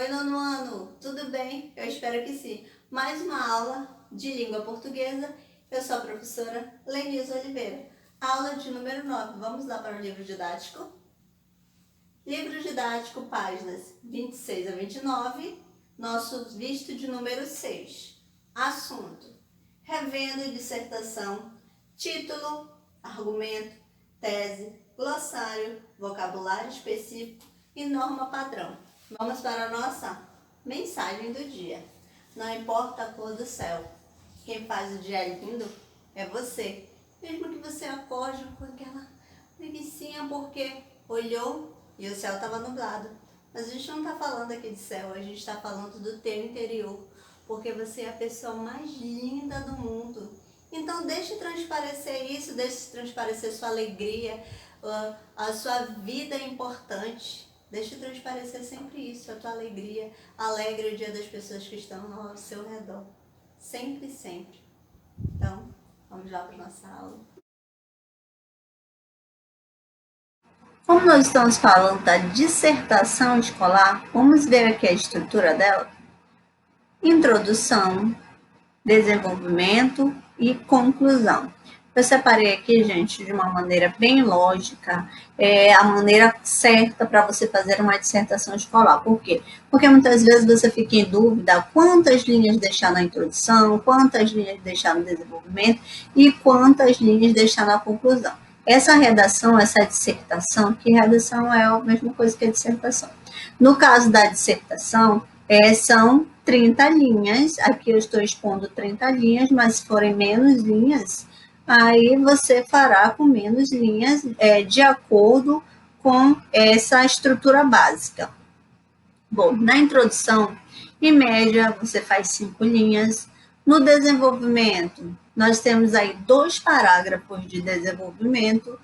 Oi, nono ano, tudo bem? Eu espero que sim. Mais uma aula de língua portuguesa. Eu sou a professora Lenilza Oliveira. Aula de número 9. Vamos lá para o livro didático? Livro didático, páginas 26 a 29, nosso visto de número 6. Assunto: revendo dissertação, título, argumento, tese, glossário, vocabulário específico e norma padrão. Vamos para a nossa mensagem do dia. Não importa a cor do céu, quem faz o dia lindo é você. Mesmo que você acorde com aquela preguicinha porque olhou e o céu estava nublado. Mas a gente não está falando aqui de céu, a gente está falando do teu interior, porque você é a pessoa mais linda do mundo. Então deixe transparecer isso, deixe transparecer sua alegria, a sua vida é importante. Deixe transparecer sempre isso, a tua alegria. Alegre o dia das pessoas que estão ao seu redor. Sempre, sempre. Então, vamos lá para a nossa aula. Como nós estamos falando da dissertação escolar, vamos ver aqui a estrutura dela. Introdução, desenvolvimento e conclusão. Eu separei aqui, gente, de uma maneira bem lógica, a maneira certa para você fazer uma dissertação escolar. Por quê? Porque muitas vezes você fica em dúvida quantas linhas deixar na introdução, quantas linhas deixar no desenvolvimento e quantas linhas deixar na conclusão. Essa redação, essa dissertação, que redação é a mesma coisa que a dissertação. No caso da dissertação, são 30 linhas, aqui eu estou expondo 30 linhas, mas se forem menos linhas, aí você fará com menos linhas, de acordo com essa estrutura básica. Bom, na introdução, em média, você faz 5 linhas. No desenvolvimento, nós temos aí 2 parágrafos de desenvolvimento,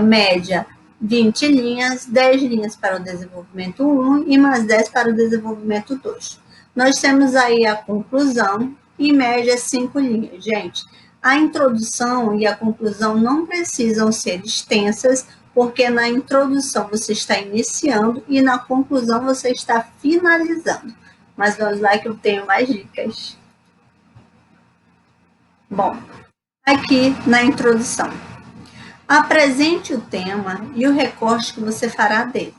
média 20 linhas, 10 linhas para o desenvolvimento 1 e mais 10 para o desenvolvimento 2. Nós temos aí a conclusão, em média 5 linhas. Gente, a introdução e a conclusão não precisam ser extensas, porque na introdução você está iniciando e na conclusão você está finalizando. Mas vamos lá que eu tenho mais dicas. Bom, aqui na introdução, apresente o tema e o recorte que você fará dele.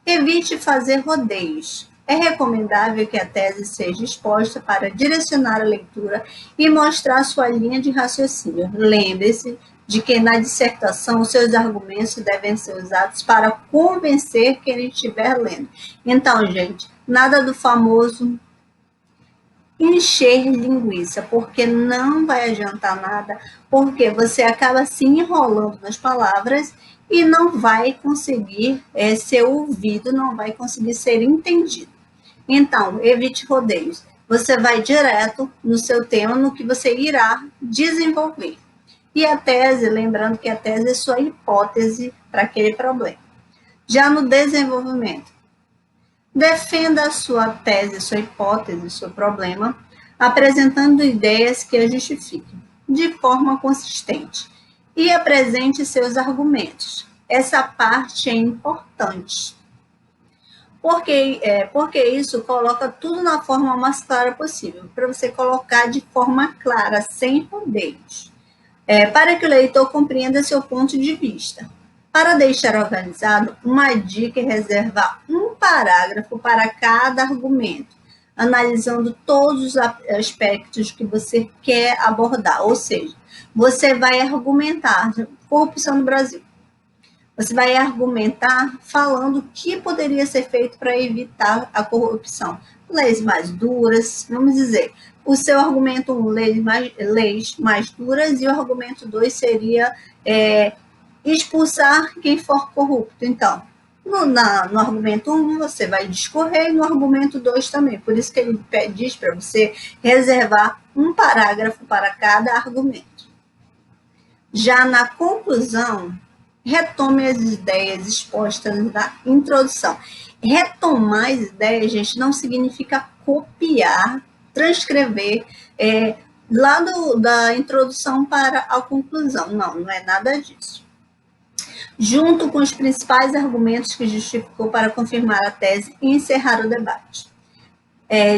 Evite fazer rodeios. É recomendável que a tese seja exposta para direcionar a leitura e mostrar sua linha de raciocínio. Lembre-se de que na dissertação os seus argumentos devem ser usados para convencer quem estiver lendo. Então, gente, nada do famoso encher linguiça, porque não vai adiantar nada, porque você acaba se enrolando nas palavras e não vai conseguir ser ouvido, não vai conseguir ser entendido. Então, evite rodeios. Você vai direto no seu tema, no que você irá desenvolver. E a tese, lembrando que a tese é sua hipótese para aquele problema. Já no desenvolvimento, defenda a sua tese, sua hipótese, seu problema, apresentando ideias que a justifiquem de forma consistente e apresente seus argumentos. Essa parte é importante. Porque isso coloca tudo na forma mais clara possível, para você colocar de forma clara, sem rodeios, para que o leitor compreenda seu ponto de vista. Para deixar organizado, uma dica é reservar um parágrafo para cada argumento, analisando todos os aspectos que você quer abordar. Ou seja, você vai argumentar corrupção no Brasil. Você vai argumentar falando o que poderia ser feito para evitar a corrupção. Leis mais duras, vamos dizer. O seu argumento 1, leis mais duras, e o argumento 2 seria expulsar quem for corrupto. Então, no argumento 1, você vai discorrer, e no argumento 2 também. Por isso que ele diz para você reservar um parágrafo para cada argumento. Já na conclusão, retome as ideias expostas na introdução. Retomar as ideias, gente, não significa copiar, transcrever lá da introdução para a conclusão. Não é nada disso. junto com os principais argumentos que justificou para confirmar a tese e encerrar o debate.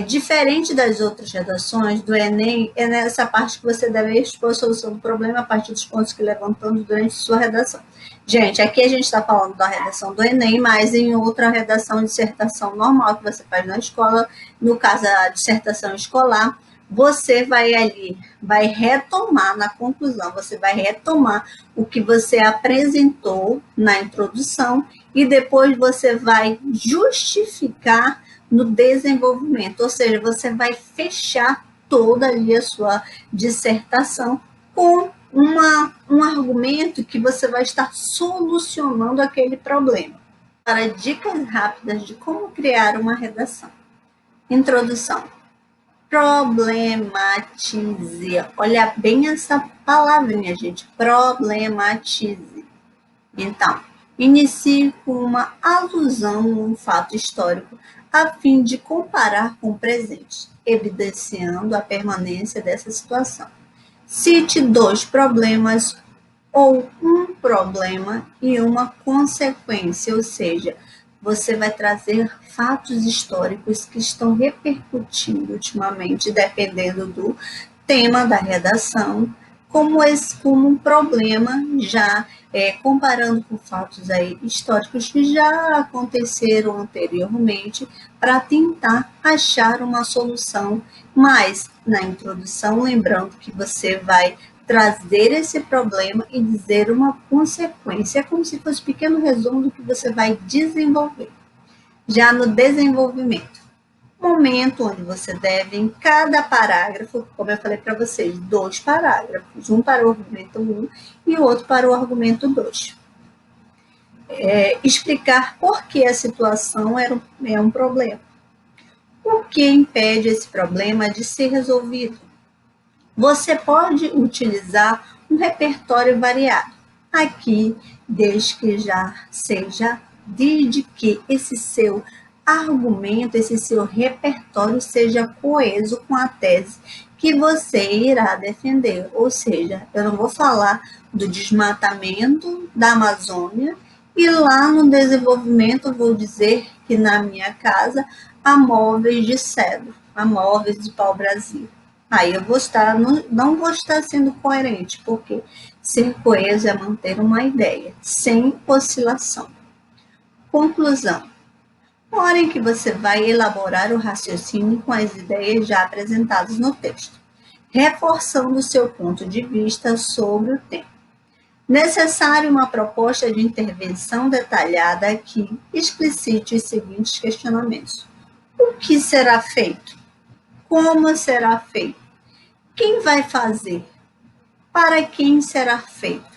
Diferente das outras redações do Enem, é nessa parte que você deve expor a solução do problema a partir dos pontos que levantando durante sua redação. Gente, aqui a gente está falando da redação do Enem, mas em outra redação de dissertação normal que você faz na escola, no caso a dissertação escolar, você vai retomar na conclusão, você vai retomar o que você apresentou na introdução e depois você vai justificar no desenvolvimento, ou seja, você vai fechar toda ali a sua dissertação com um argumento que você vai estar solucionando aquele problema. Para dicas rápidas de como criar uma redação. Introdução. Problematize. Olha bem essa palavrinha, gente. Problematize. Então, inicie com uma alusão a um fato histórico a fim de comparar com o presente, evidenciando a permanência dessa situação. Cite 2 problemas ou um problema e uma consequência, ou seja, você vai trazer fatos históricos que estão repercutindo ultimamente, dependendo do tema da redação, como um problema já comparando com fatos aí históricos que já aconteceram anteriormente, para tentar achar uma solução. Mas na introdução, lembrando que você vai trazer esse problema e dizer uma consequência, é como se fosse um pequeno resumo do que você vai desenvolver. Já no desenvolvimento, momento onde você deve, em cada parágrafo, como eu falei para vocês, 2 parágrafos, um para o argumento 1 e o outro para o argumento 2. Explicar por que a situação é um problema. O que impede esse problema de ser resolvido? Você pode utilizar um repertório variado. Aqui, desde que esse seu argumento, esse seu repertório seja coeso com a tese que você irá defender. Ou seja, eu não vou falar do desmatamento da Amazônia e lá no desenvolvimento vou dizer que na minha casa há móveis de cedro, há móveis de pau-brasil. Aí eu não vou estar sendo coerente, porque ser coeso é manter uma ideia, sem oscilação. Conclusão. Na hora em que você vai elaborar o raciocínio com as ideias já apresentadas no texto, reforçando o seu ponto de vista sobre o tema. Necessário uma proposta de intervenção detalhada que explicite os seguintes questionamentos. O que será feito? Como será feito? Quem vai fazer? Para quem será feito?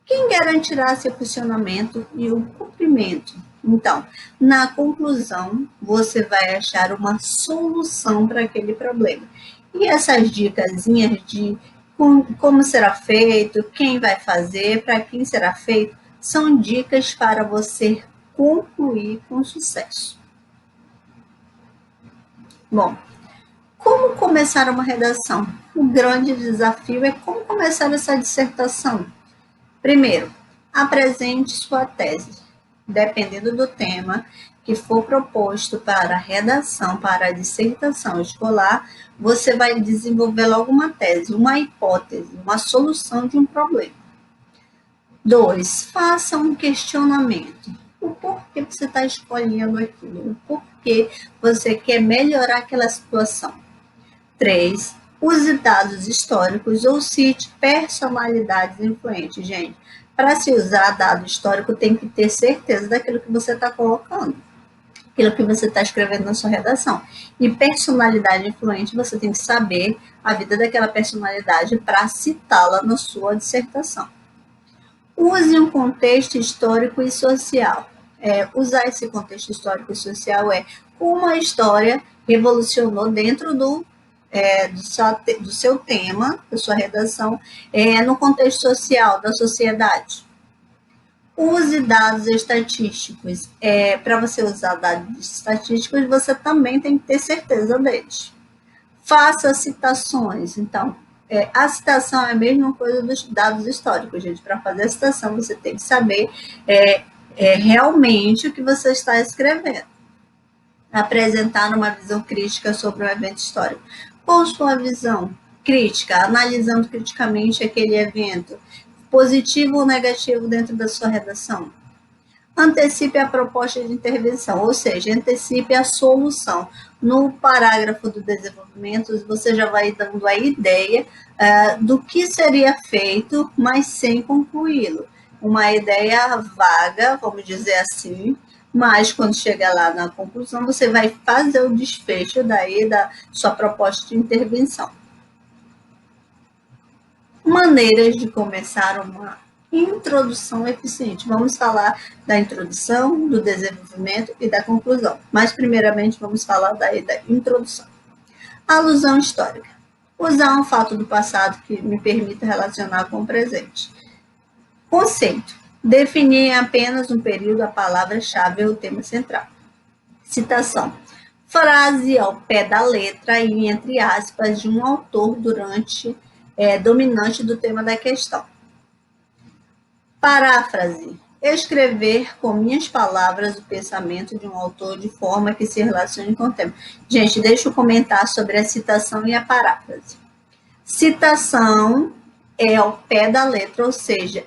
Quem garantirá seu funcionamento e o cumprimento? Então, na conclusão, você vai achar uma solução para aquele problema. E essas dicasinhas de como será feito, quem vai fazer, para quem será feito, são dicas para você concluir com sucesso. Bom, como começar uma redação? O grande desafio é como começar essa dissertação. Primeiro, apresente sua tese. Dependendo do tema que for proposto para a redação, para a dissertação escolar, você vai desenvolver logo uma tese, uma hipótese, uma solução de um problema. 2, faça um questionamento. O porquê você está escolhendo aquilo, o porquê você quer melhorar aquela situação. 3, use dados históricos ou cite personalidades influentes. Gente, para se usar dado histórico, tem que ter certeza daquilo que você está colocando, aquilo que você está escrevendo na sua redação. E personalidade influente, você tem que saber a vida daquela personalidade para citá-la na sua dissertação. Use um contexto histórico e social. Usar esse contexto histórico e social como a história revolucionou dentro do seu tema, da sua redação, no contexto social, da sociedade. Use dados estatísticos. Para você usar dados estatísticos, você também tem que ter certeza deles. Faça citações. Então, A citação é a mesma coisa dos dados históricos, gente. Para fazer a citação, você tem que saber realmente o que você está escrevendo. Apresentar uma visão crítica sobre um evento histórico. Qual sua visão crítica? Analisando criticamente aquele evento, positivo ou negativo dentro da sua redação. Antecipe a proposta de intervenção, ou seja, antecipe a solução. No parágrafo do desenvolvimento, você já vai dando a ideia do que seria feito, mas sem concluí-lo. Uma ideia vaga, vamos dizer assim, mas quando chegar lá na conclusão, você vai fazer o desfecho daí da sua proposta de intervenção. Maneiras de começar uma introdução eficiente. Vamos falar da introdução, do desenvolvimento e da conclusão. Mas, primeiramente, vamos falar da introdução. Alusão histórica. Usar um fato do passado que me permita relacionar com o presente. Conceito. Definir em apenas um período a palavra-chave ou o tema central. Citação. Frase ao pé da letra e entre aspas de um autor dominante do tema da questão. Paráfrase. Escrever com minhas palavras o pensamento de um autor de forma que se relacione com o tema. Gente, deixa eu comentar sobre a citação e a paráfrase. Citação é ao pé da letra, ou seja,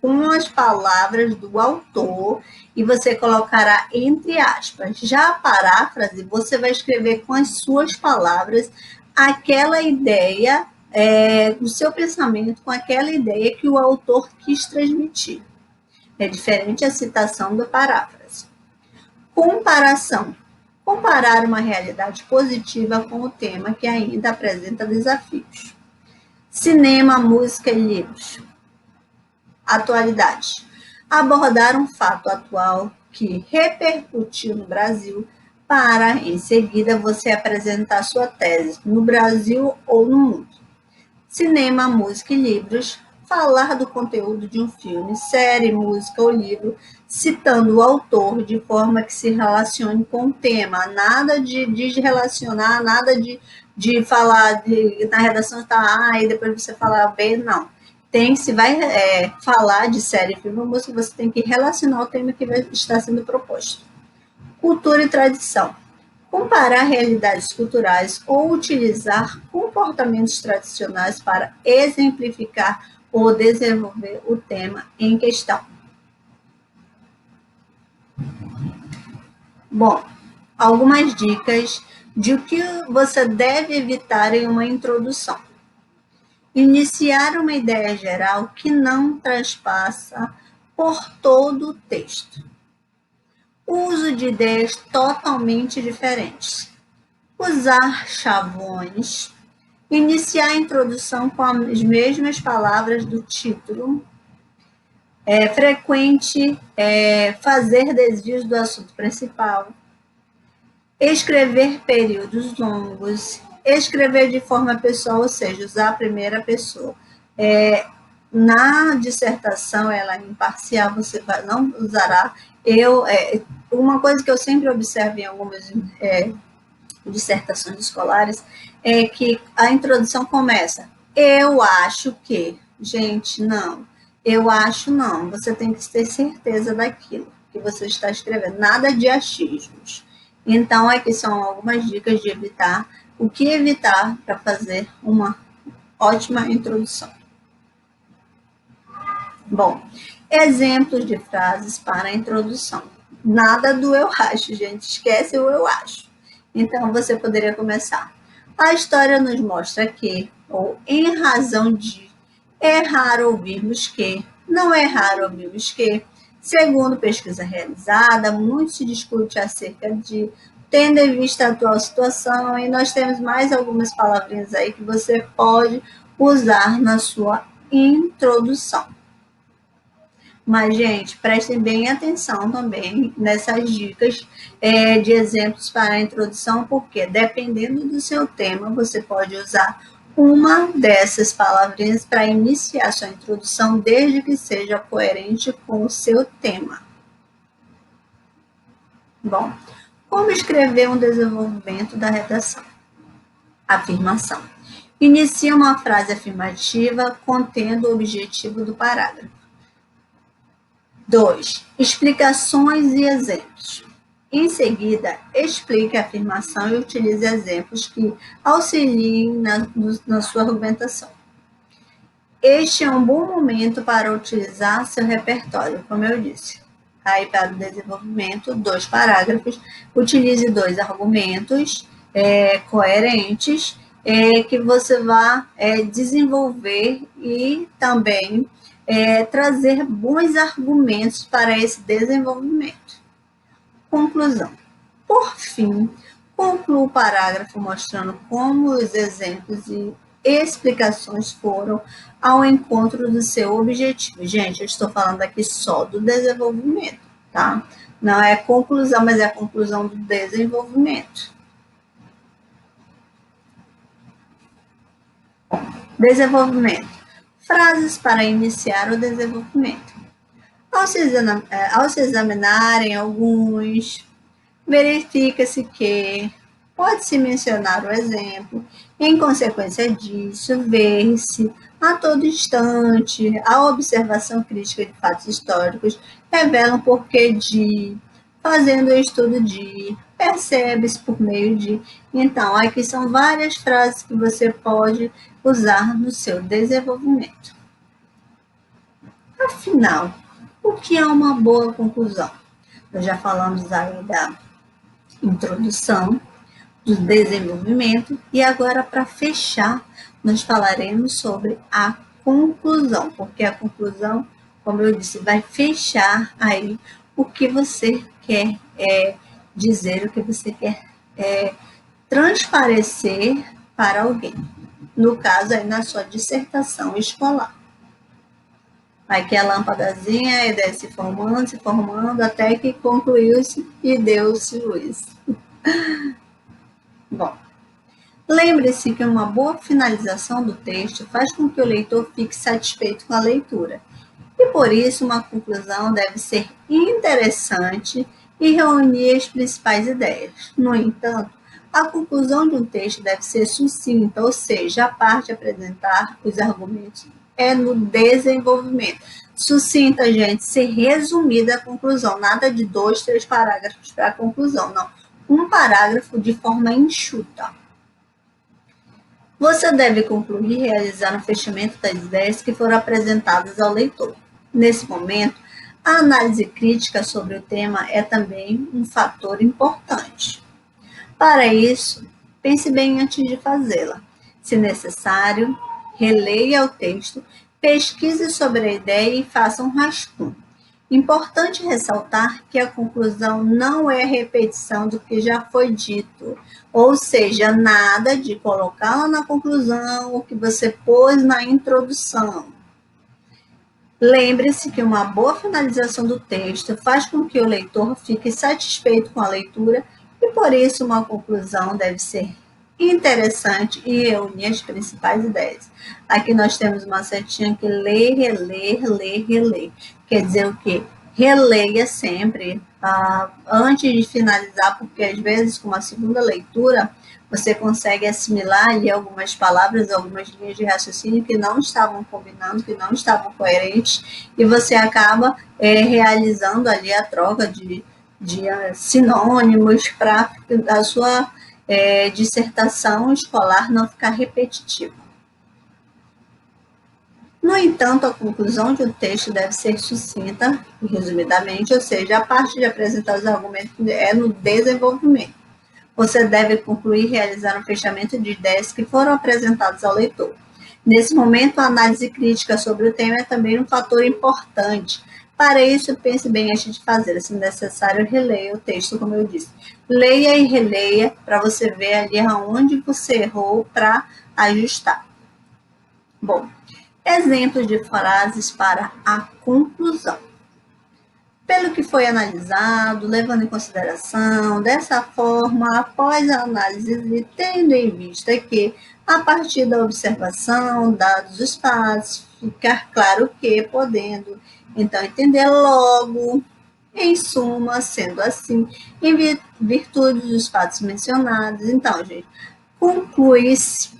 com as palavras do autor e você colocará entre aspas. Já a paráfrase, você vai escrever com as suas palavras aquela ideia, o seu pensamento com aquela ideia que o autor quis transmitir. É diferente a citação da paráfrase. Comparação. Comparar uma realidade positiva com o tema que ainda apresenta desafios. Cinema, música e livros. Atualidade. Abordar um fato atual que repercutiu no Brasil para, em seguida, você apresentar sua tese no Brasil ou no mundo. Cinema, música e livros. Falar do conteúdo de um filme, série, música ou livro, citando o autor de forma que se relacione com o tema. Nada de relacionar, nada de falar na redação está A e depois você falar B, não. Se vai falar de série, filme ou música, você tem que relacionar o tema que está sendo proposto. Cultura e tradição. Comparar realidades culturais ou utilizar comportamentos tradicionais para exemplificar ou desenvolver o tema em questão. Bom, algumas dicas de o que você deve evitar em uma introdução. Iniciar uma ideia geral que não transpassa por todo o texto. Uso de ideias totalmente diferentes. Usar chavões. Iniciar a introdução com as mesmas palavras do título. Frequente fazer desvios do assunto principal. Escrever períodos longos. Escrever de forma pessoal, ou seja, usar a primeira pessoa. Na dissertação, ela é imparcial, você não usará uma coisa que eu sempre observo em algumas dissertações escolares é que a introdução começa, eu acho que, gente, não, eu acho não, você tem que ter certeza daquilo que você está escrevendo, nada de achismos. Então, aqui são algumas dicas de evitar, o que evitar para fazer uma ótima introdução. Bom, exemplos de frases para a introdução. Nada do eu acho, gente, esquece o eu acho. Então, você poderia começar. A história nos mostra que, ou em razão de, é raro ouvirmos que, não é raro ouvirmos que, segundo pesquisa realizada, muito se discute acerca de, tendo em vista a atual situação, e nós temos mais algumas palavrinhas aí que você pode usar na sua introdução. Mas, gente, prestem bem atenção também nessas dicas de exemplos para a introdução, porque dependendo do seu tema, você pode usar uma dessas palavrinhas para iniciar sua introdução, desde que seja coerente com o seu tema. Bom, como escrever um desenvolvimento da redação? Afirmação. Inicie uma frase afirmativa contendo o objetivo do parágrafo. 2. Explicações e exemplos. Em seguida, explique a afirmação e utilize exemplos que auxiliem na sua argumentação. Este é um bom momento para utilizar seu repertório, como eu disse. Aí, para o desenvolvimento, 2 parágrafos, utilize 2 argumentos coerentes que você vai desenvolver e também trazer bons argumentos para esse desenvolvimento. Conclusão. Por fim, conclua o parágrafo mostrando como os exemplos e explicações foram ao encontro do seu objetivo. Gente, eu estou falando aqui só do desenvolvimento, tá? Não é conclusão, mas é a conclusão do desenvolvimento. Desenvolvimento. Frases para iniciar o desenvolvimento. Ao se examinarem alguns, verifica-se que pode-se mencionar o exemplo, em consequência disso, ver-se a todo instante a observação crítica de fatos históricos revela um porquê de, fazendo o estudo de, percebe-se por meio de. Então, aqui são várias frases que você pode usar no seu desenvolvimento. Afinal, o que é uma boa conclusão? Nós já falamos aí da introdução, do desenvolvimento, e agora, para fechar, nós falaremos sobre a conclusão, porque a conclusão, como eu disse, vai fechar aí o que você quer dizer, o que você quer transparecer para alguém. No caso, aí na sua dissertação escolar. Aqui a lâmpadazinha e daí se formando, até que concluiu-se e deu-se luz. Bom, lembre-se que uma boa finalização do texto faz com que o leitor fique satisfeito com a leitura. E por isso uma conclusão deve ser interessante e reunir as principais ideias. No entanto, a conclusão de um texto deve ser sucinta, ou seja, a parte de apresentar os argumentos é no desenvolvimento. Sucinta, gente, ser resumida a conclusão, nada de 2, 3 parágrafos para a conclusão, não. Um parágrafo de forma enxuta. Você deve concluir e realizar o fechamento das ideias que foram apresentadas ao leitor. Nesse momento, a análise crítica sobre o tema é também um fator importante. Para isso, pense bem antes de fazê-la. Se necessário, releia o texto, pesquise sobre a ideia e faça um rascunho. Importante ressaltar que a conclusão não é repetição do que já foi dito, ou seja, nada de colocar na conclusão o que você pôs na introdução. Lembre-se que uma boa finalização do texto faz com que o leitor fique satisfeito com a leitura e, por isso, uma conclusão deve ser interessante e reunir as principais ideias. Aqui nós temos uma setinha que lê, reler. Quer dizer o quê? Releia sempre antes de finalizar, porque às vezes com uma segunda leitura você consegue assimilar ali algumas palavras, algumas linhas de raciocínio que não estavam combinando, que não estavam coerentes, e você acaba realizando ali a troca de sinônimos para a sua dissertação escolar não ficar repetitiva. No entanto, a conclusão de um texto deve ser sucinta e resumidamente, ou seja, a parte de apresentar os argumentos é no desenvolvimento. Você deve concluir e realizar um fechamento de ideias que foram apresentadas ao leitor. Nesse momento, a análise crítica sobre o tema é também um fator importante. Para isso, pense bem antes de fazer. Se necessário, releia o texto, como eu disse. Leia e releia para você ver ali aonde você errou para ajustar. Bom, exemplos de frases para a conclusão. Pelo que foi analisado, levando em consideração, dessa forma, após a análise e tendo em vista que, a partir da observação, dados os fatos, ficar claro que, podendo, então, entender logo, em suma, sendo assim, em virtude dos fatos mencionados. Então, gente, conclui-se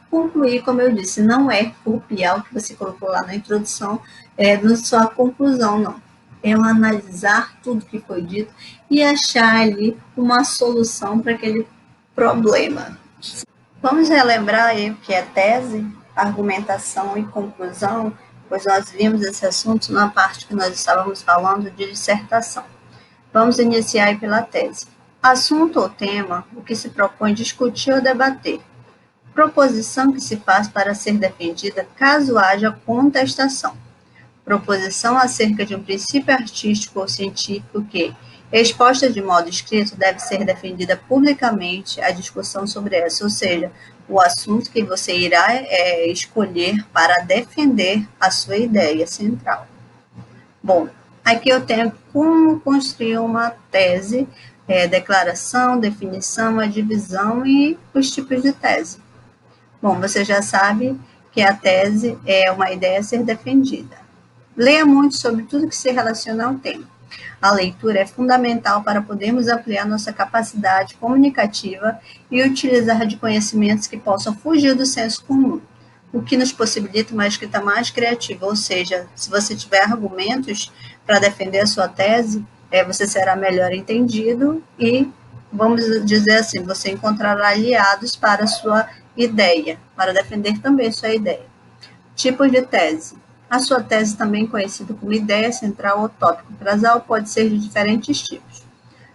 concluir, como eu disse, não é copiar o que você colocou lá na introdução, na sua conclusão, não. É analisar tudo que foi dito e achar ali uma solução para aquele problema. Vamos relembrar aí o que é tese, argumentação e conclusão, pois nós vimos esse assunto na parte que nós estávamos falando de dissertação. Vamos iniciar aí pela tese. Assunto ou tema, o que se propõe discutir ou debater. Proposição que se faz para ser defendida caso haja contestação. Proposição acerca de um princípio artístico ou científico que, exposta de modo escrito, deve ser defendida publicamente a discussão sobre essa, ou seja, o assunto que você irá escolher para defender a sua ideia central. Bom, aqui eu tenho como construir uma tese, declaração, definição, a divisão e os tipos de tese. Bom, você já sabe que a tese é uma ideia a ser defendida. Leia muito sobre tudo que se relaciona ao tema. A leitura é fundamental para podermos ampliar nossa capacidade comunicativa e utilizar de conhecimentos que possam fugir do senso comum, o que nos possibilita uma escrita mais criativa, ou seja, se você tiver argumentos para defender a sua tese, você será melhor entendido e, vamos dizer assim, você encontrará aliados para a sua ideia, para defender também sua ideia. Tipos de tese. A sua tese, também conhecida como ideia central ou tópico frasal, pode ser de diferentes tipos.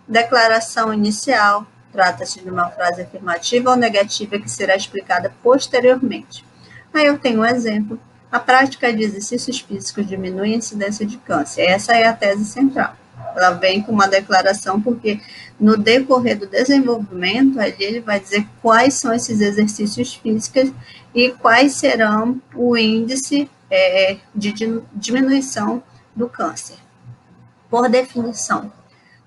Declaração inicial. Trata-se de uma frase afirmativa ou negativa que será explicada posteriormente. Aí eu tenho um exemplo. A prática de exercícios físicos diminui a incidência de câncer. Essa é a tese central. Ela vem com uma declaração porque no decorrer do desenvolvimento, ali ele vai dizer quais são esses exercícios físicos e quais serão o índice de diminuição do câncer. Por definição,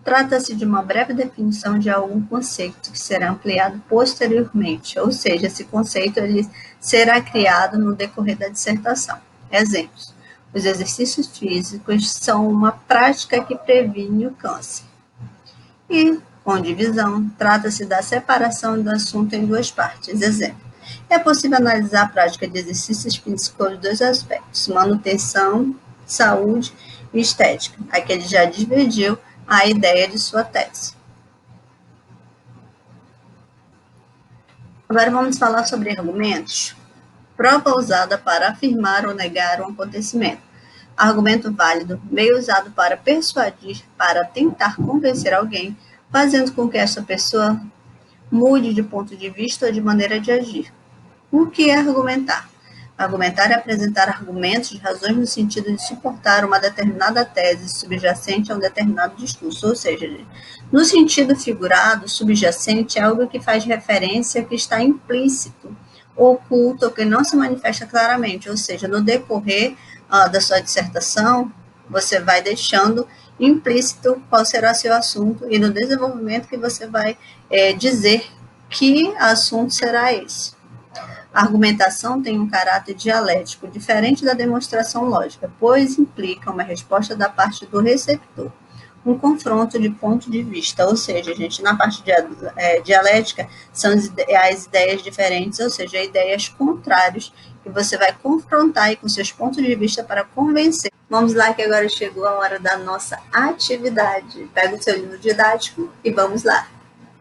trata-se de uma breve definição de algum conceito que será ampliado posteriormente, ou seja, esse conceito ele será criado no decorrer da dissertação. Exemplos. Os exercícios físicos são uma prática que previne o câncer. E, com divisão, trata-se da separação do assunto em duas partes. Exemplo. É possível analisar a prática de exercícios físicos por dois aspectos, manutenção, saúde e estética. Aqui ele já dividiu a ideia de sua tese. Agora vamos falar sobre argumentos. Prova usada para afirmar ou negar um acontecimento. Argumento válido, meio usado para persuadir, para tentar convencer alguém, fazendo com que essa pessoa mude de ponto de vista ou de maneira de agir. O que é argumentar? Argumentar é apresentar argumentos de razões no sentido de suportar uma determinada tese subjacente a um determinado discurso, ou seja, no sentido figurado, subjacente é algo que faz referência que está implícito, oculto, ou que não se manifesta claramente, ou seja, no decorrer da sua dissertação, você vai deixando implícito qual será seu assunto e no desenvolvimento que você vai dizer que assunto será esse. A argumentação tem um caráter dialético, diferente da demonstração lógica, pois implica uma resposta da parte do receptor, um confronto de ponto de vista, ou seja, gente, na parte dialética são as ideias diferentes, ou seja, ideias contrárias, que você vai confrontar aí com seus pontos de vista para convencer. Vamos lá, que agora chegou a hora da nossa atividade. Pega o seu livro didático e vamos lá.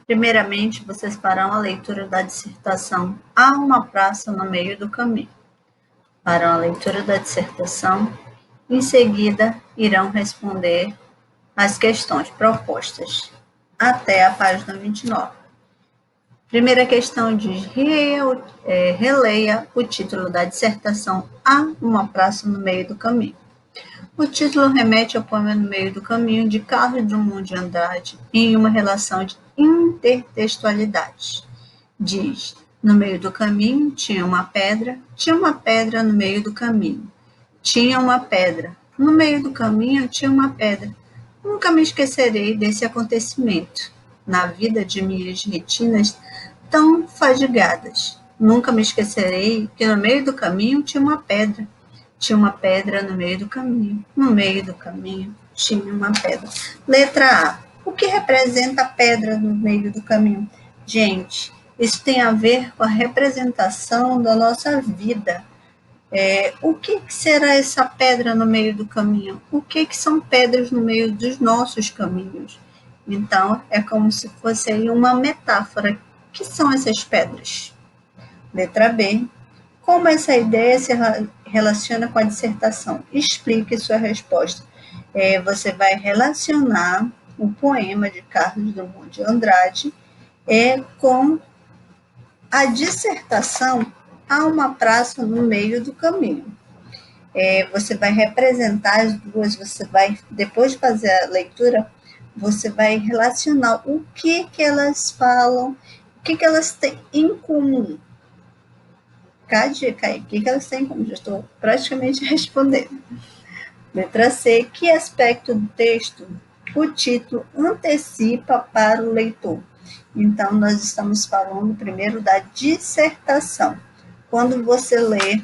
Primeiramente, vocês farão a leitura da dissertação Há uma praça no meio do caminho. Farão a leitura da dissertação, em seguida irão responder as questões propostas até a página 29. Primeira questão diz: releia o título da dissertação Há uma praça no meio do caminho. O título remete ao poema No Meio do Caminho, de Carlos Drummond de Andrade, em uma relação de intertextualidade. Diz: no meio do caminho tinha uma pedra no meio do caminho. Tinha uma pedra, no meio do caminho tinha uma pedra. Nunca me esquecerei desse acontecimento, na vida de minhas retinas tão fadigadas. Nunca me esquecerei que no meio do caminho tinha uma pedra. Tinha uma pedra no meio do caminho. No meio do caminho tinha uma pedra. Letra A. O que representa a pedra no meio do caminho? Gente, Isso tem a ver com a representação da nossa vida. O que será essa pedra no meio do caminho? O que são pedras no meio dos nossos caminhos? Então, é como se fosse aí uma metáfora. O que são essas pedras? Letra B. Como essa ideia se relaciona com a dissertação? Explique sua resposta. Você vai relacionar o poema de Carlos Drummond de Andrade com a dissertação a uma praça no meio do caminho. Você vai representar as duas, você vai, depois de fazer a leitura, você vai relacionar o que elas falam, o que elas têm em comum. Dica aí, o que elas têm em comum? Já estou praticamente respondendo. Letra C. Que aspecto do texto o título antecipa para o leitor? Então, nós estamos falando primeiro da dissertação. Quando você lê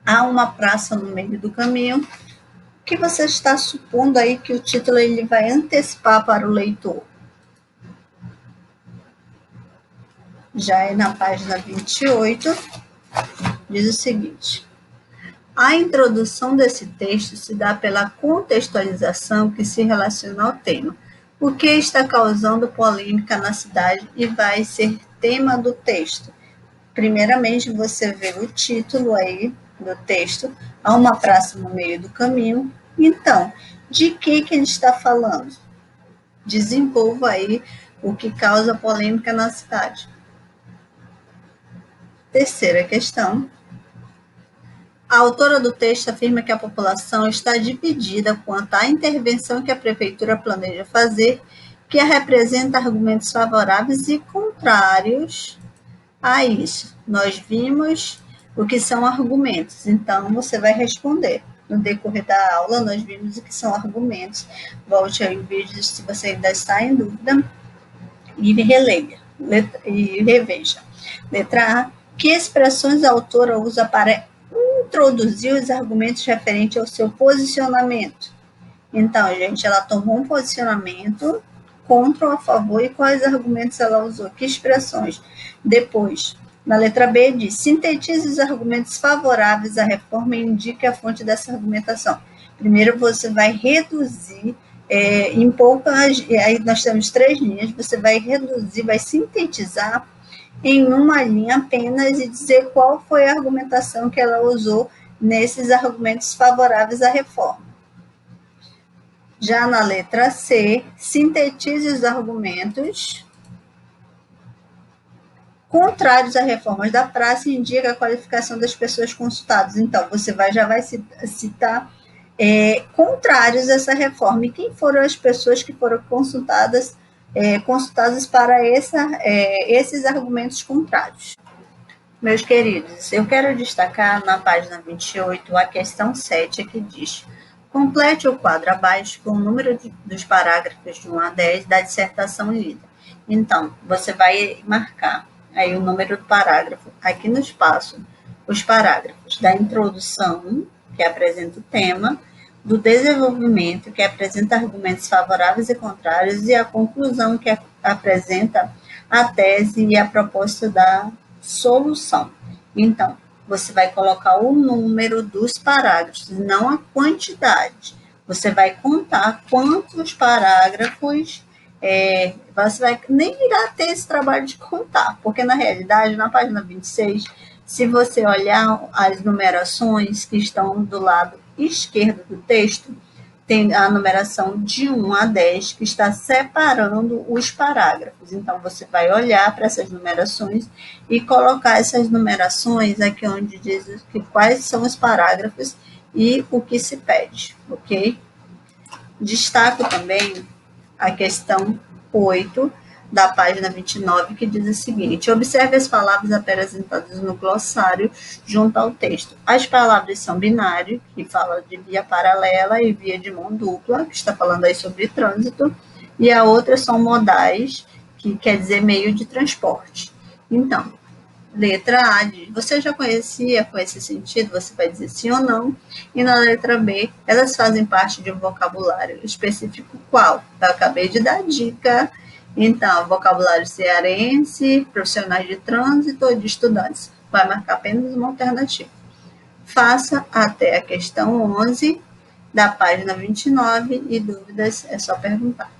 Há uma praça no meio do caminho, o que você está supondo aí que o título ele vai antecipar para o leitor? Já é na página 28, diz o seguinte: a introdução desse texto se dá pela contextualização que se relaciona ao tema, o que está causando polêmica na cidade e vai ser tema do texto. Primeiramente, você vê o título aí do texto, há uma praça no meio do caminho. Então, de que ele está falando? Desenvolva aí o que causa polêmica na cidade. Terceira questão. A autora do texto afirma que a população está dividida quanto à intervenção que a prefeitura planeja fazer, que representa argumentos favoráveis e contrários a isso. Nós vimos o que são argumentos, então você vai responder. No decorrer da aula, nós vimos o que são argumentos. Volte aí o vídeo se você ainda está em dúvida e releia e reveja. Letra A. Que expressões a autora usa para introduzir os argumentos referentes ao seu posicionamento? Então, gente, ela tomou um posicionamento contra ou a favor e quais argumentos ela usou, que expressões. Depois, na letra B, diz: sintetize os argumentos favoráveis à reforma e indique a fonte dessa argumentação. Primeiro, você vai reduzir em poucas, aí nós temos 3 linhas, você vai reduzir, vai sintetizar em uma linha apenas e dizer qual foi a argumentação que ela usou nesses argumentos favoráveis à reforma. Já na letra C, sintetize os argumentos contrários a reformas da praça e indica a qualificação das pessoas consultadas. Então, você já vai citar contrários a essa reforma. E quem foram as pessoas que foram consultadas para esses argumentos contrários? Meus queridos, eu quero destacar na página 28 a questão 7, que diz: complete o quadro abaixo com o número dos parágrafos de 1 a 10 da dissertação lida. Então, você vai marcar aí o número do parágrafo. Aqui no espaço, os parágrafos da introdução, que apresenta o tema, do desenvolvimento, que apresenta argumentos favoráveis e contrários, e a conclusão, que apresenta a tese e a proposta da solução. Então, você vai colocar o número dos parágrafos, não a quantidade. Você vai contar quantos parágrafos, você nem irá ter esse trabalho de contar, porque na realidade, na página 26, se você olhar as numerações que estão do lado esquerdo do texto, tem a numeração de 1 a 10, que está separando os parágrafos. Então, você vai olhar para essas numerações e colocar essas numerações aqui onde diz quais são os parágrafos e o que se pede, ok? Destaco também a questão 8 da página 29, que diz o seguinte: observe as palavras apresentadas no glossário junto ao texto. As palavras são binário, que fala de via paralela, e via de mão dupla, que está falando aí sobre trânsito, e a outra são modais, que quer dizer meio de transporte. Então, letra A, você já conhecia com esse sentido, você vai dizer sim ou não. E na letra B, elas fazem parte de um vocabulário específico qual? Eu acabei de dar dica Então, vocabulário cearense, profissionais de trânsito ou de estudantes. Vai marcar apenas uma alternativa. Faça até a questão 11 da página 29 e dúvidas é só perguntar.